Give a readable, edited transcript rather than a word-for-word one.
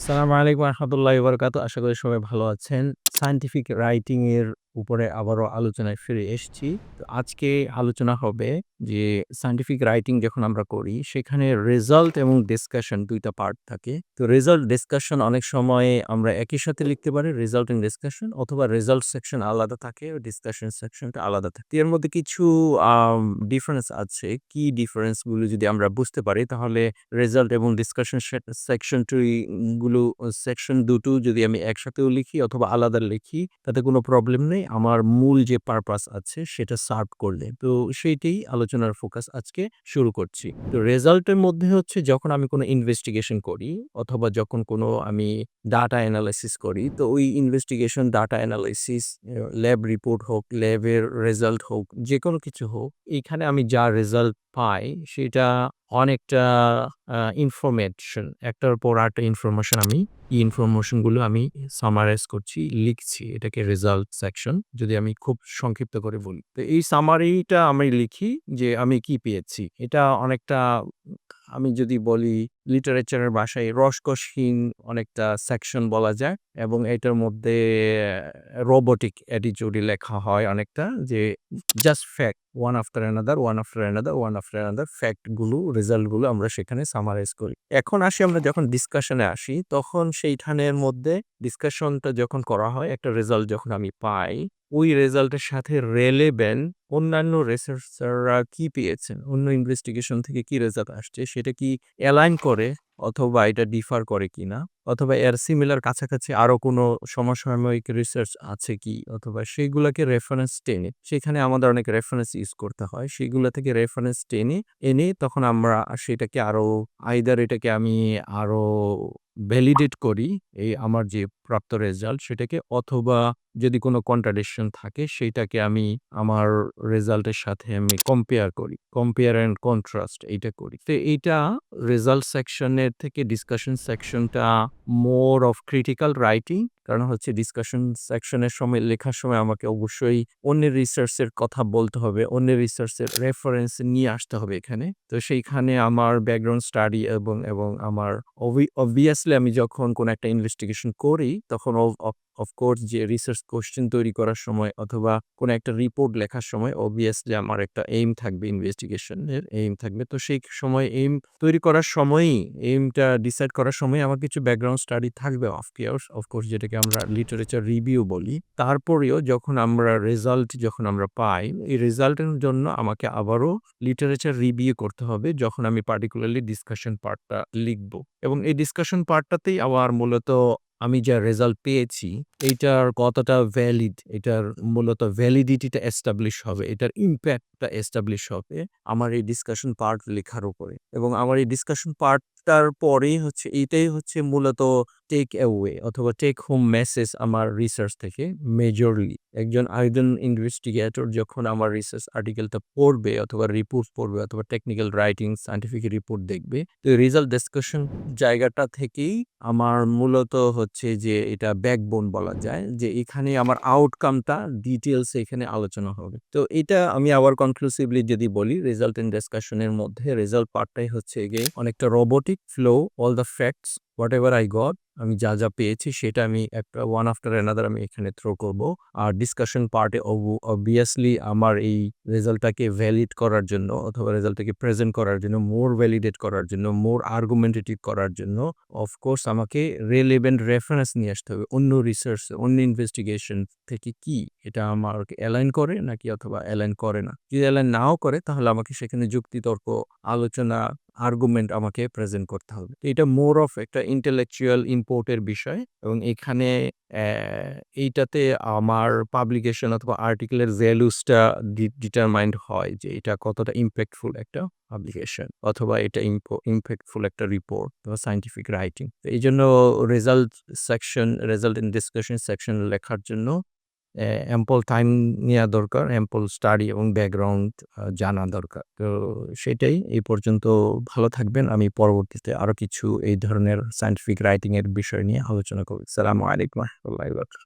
আসসালামু আলাইকুম রহমতুল্লাহি ওয়া বারাকাতুহু। আশা করি সবাই ভালো আছেন। সায়েন্টিফিক রাইটিং এর উপরে আবারও আলোচনায় ফিরে এসেছি। তো আজকে আলোচনা হবে যে সায়েন্টিফিক রাইটিং যখন আমরা করি সেখানে রেজাল্ট এবং ডিসকাশন ২ টা পার্ট থাকে। তো রেজাল্ট ডিসকাশন অনেক সময় আমরা একই সাথে লিখতে পারি রেজাল্ট এন্ড ডিসকাশন, অথবা রেজাল্ট সেকশন আলাদা থাকে, ডিসকাশন সেকশনটা আলাদা থাকে। এর মধ্যে কিছু আম ডিফারেন্স আছে। কি ডিফারেন্স গুলো যদি আমরা বুঝতে পারি তাহলে রেজাল্ট এবং ডিসকাশন সেকশন গুলো সেকশন দুটো যদি আমি একসাথেও লিখি অথবা আলাদা লিখি তাতে কোনো প্রবলেম নেই। আমার মূল যে পারপাস আছে সেটা সার্ভ করলে। তো সেইটাই আলোচনার ফোকাস আজকে শুরু করছি। তো রেজাল্টের মধ্যে হচ্ছে যখন আমি কোনো ইনভেস্টিগেশন করি অথবা যখন কোনো আমি ডাটা এনালাইসিস করি, তো ওই investigation, data analysis, lab report হোক, ল্যাবের রেজাল্ট হোক, যেকোনো কিছু হোক, এইখানে আমি যা রেজাল্ট পাই সেটা অনেকটা ইনফরমেশন, একটার পর আরেকটা ইনফরমেশন আমি এই ইনফরমেশন গুলো আমি সামারাইজ করছি, লিখছি। এটাকে রেজাল্ট সেকশন যদি আমি খুব সংক্ষিপ্ত করে বলি। তো এই সামারিটা আমি লিখি যে আমি কি পেয়েছি। এটা অনেকটা আমি যদি বলি লিটারেচারের ভাষায় রসকসহীন অনেকটা সেকশন বলা যায়, এবং এটার মধ্যে রোবটিক অ্যাটিটিউডে লেখা হয় অনেকটা, যে just fact one after another, one after another, one after another fact গুলো, রেজাল্ট গুলো আমরা সেখানে সামারাইজ করি। এখন আসি, আমরা যখন ডিসকাশনে আসি তখন সেইখানের মধ্যে ডিসকাশনটা যখন করা হয়, একটা রেজাল্ট যখন আমি পাই, ওই রেজাল্টের সাথে রেলেভেন্ট অন্যান্য রিসার্চাররা কি পেয়েছেন, অন্য ইনভেস্টিগেশন থেকে কি রেজাল্ট আসছে সেটা কি অ্যালাইন করে অথবা এটা ডিফার করে কিনা, অথবা এর সিমিলার কাছাকাছি আরো কোনো সমসাময়িক রিসার্চ আছে কি, অথবা সেইগুলাকে রেফারেন্স টেনে, সেখানে আমাদের অনেক রেফারেন্স ইউজ করতে হয়, সেগুলা থেকে রেফারেন্স টেনে এনে তখন আমরা সেটাকে আরো এটাকে আমি আরো ভ্যালিডেট করি এই আমার যে প্রাপ্ত রেজাল্ট সেটাকে, অথবা যদি কোনো কন্ট্রাডিকশন থাকে সেইটাকে আমি আমার রেজাল্টের সাথে আমি কম্পেয়ার করি। কম্পেয়ার অ্যান্ড কন্ট্রাস্ট এইটা করি। তো এইটা রেজাল্ট সেকশনের থেকে ডিসকাশন সেকশনটা মোর অফ ক্রিটিক্যাল রাইটিং। কারণ হচ্ছে ডিসকাশন সেকশনের সময়, লেখার সময় আমাকে অবশ্যই অন্যের রিসার্চের কথা বলতে হবে, অন্যের রিসার্চের রেফারেন্স নিয়ে আসতে হবে এখানে। তো সেইখানে আমার ব্যাকগ্রাউন্ড স্টাডি এবং আমার obviously আমি যখন কোনো একটা ইনভেস্টিগেশন করি তখন অফকোর্স যে রিসার্চ কোয়েশ্চেন তৈরি করার সময় অথবা কোনো একটা রিপোর্ট লেখার সময় অবভিয়াসলি আমার একটা এইম থাকবে, ইনভেস্টিগেশনের এইম থাকবে। তো সেই সময় এইম তৈরি করার সময়ই, এইমটা ডিসাইড করার সময় আমার কিছু ব্যাকগ্রাউন্ড স্টাডি থাকবে অফকোর্স যেটাকে আমরা লিটারেচার রিভিউ বলি। তারপরেও যখন আমরা রেজাল্ট আমরা পাই, এই রেজাল্টের জন্য আমাকে আবারও লিটারেচার রিভিউ করতে হবে যখন আমি পার্টিকুলারলি ডিসকাশন পার্টটা লিখব। এবং এই ডিসকাশন পার্টটাতেই আবার মূলত আমি যা রেজাল্ট পেয়েছি এইটার কতটা ভ্যালিড, এটার মূলত ভ্যালিডিটিটা এস্টাবলিশ হবে, এটার ইমপ্যাক্টটা এস্টাবলিশ হবে আমার এই ডিসকাশন পার্ট লেখার উপরে। এবং আমার এই ডিসকাশন পার্টটার পরেই হচ্ছে, এইটাই হচ্ছে মূলত টেক অ্যাওয়ে অথবা টেক হোম মেসেজ আমার রিসার্চ থেকে। মেজরলি একজন ইনভেস্টিগেটর যখন আমার রিসার্চ আর্টিকেলটা পড়বে অথবা রিপোর্ট পড়বে অথবা টেকনিক্যাল রাইটিং, সায়েন্টিফিক রিপোর্ট দেখবে, তো রেজাল্ট ডিসকাশন জায়গাটা থেকেই আমার মূলত হচ্ছে যে এটা ব্যাকবোন বলা যায়, যে এখানে আমার আউটকামটা ডিটেলস এখানে আলোচনা হবে। তো এটা আমি আবার কনক্লুসিভলি যদি বলি, রেজাল্ট এন্ড ডিসকাশনের মধ্যে রেজাল্ট পার্টটাই হচ্ছে গিয়ে অনেকটা robotic flow, all the facts what ever I got, আমি যা পেয়েছি সেটা আমি একটা ওয়ান আফটার অ্যানাদার আমি এখানে থ্রো করব। আর ডিসকাশন পার্টে অবভিয়াসলি আমার এই রেজাল্টটাকে ভ্যালিড করার জন্য অথবা রেজাল্টটাকে প্রেজেন্ট করার জন্য, মোর ভ্যালিডেট করার জন্য, মোর আর্গুমেন্টেটিভ করার জন্য অফকোর্স আমাকে রিলেভেন্ট রেফারেন্স নিয়ে আসতে হবে। অন্য রিসার্চ, অন্য ইনভেস্টিগেশন থেকে কি এটা আমাকে অ্যালাইন করে নাকি অথবা অ্যালাইন করে না। যদি অ্যালাইন নাও করে তাহলে আমাকে সেখানে যুক্তিতর্ক, আলোচনা, আর্গুমেন্ট আমাকে প্রেজেন্ট করতে হবে। তো এটা মোর অফ একটা ইন্টেলেকচুয়াল ইম্পোর্টের বিষয়, এবং এখানে এইটাতে আমার পাবলিকেশন অথবা আর্টিকেলের ভ্যালুসটা ডিটারমাইন্ড হয় যে এটা কতটা ইম্প্যাক্টফুল একটা পাবলিকেশন অথবা এটা ইম্প্যাক্টফুল একটা রিপোর্ট অথবা সায়েন্টিফিক রাইটিং। তো এই জন্য রেজাল্ট ইন ডিসকাশন সেকশন লেখার জন্য অ্যাম্পল টাইম নেয়া দরকার, অ্যাম্পল স্টাডি এবং ব্যাকগ্রাউন্ড জানা দরকার। তো সেটাই, এই পর্যন্ত ভালো থাকবেন। আমি পরবর্তীতে আরো কিছু এই ধরনের সায়েন্টিফিক রাইটিং এর বিষয় নিয়ে আলোচনা করব। আসসালামু আলাইকুম ওয়া রাহমাতুল্লাহি ওয়া বারাকাতুহু।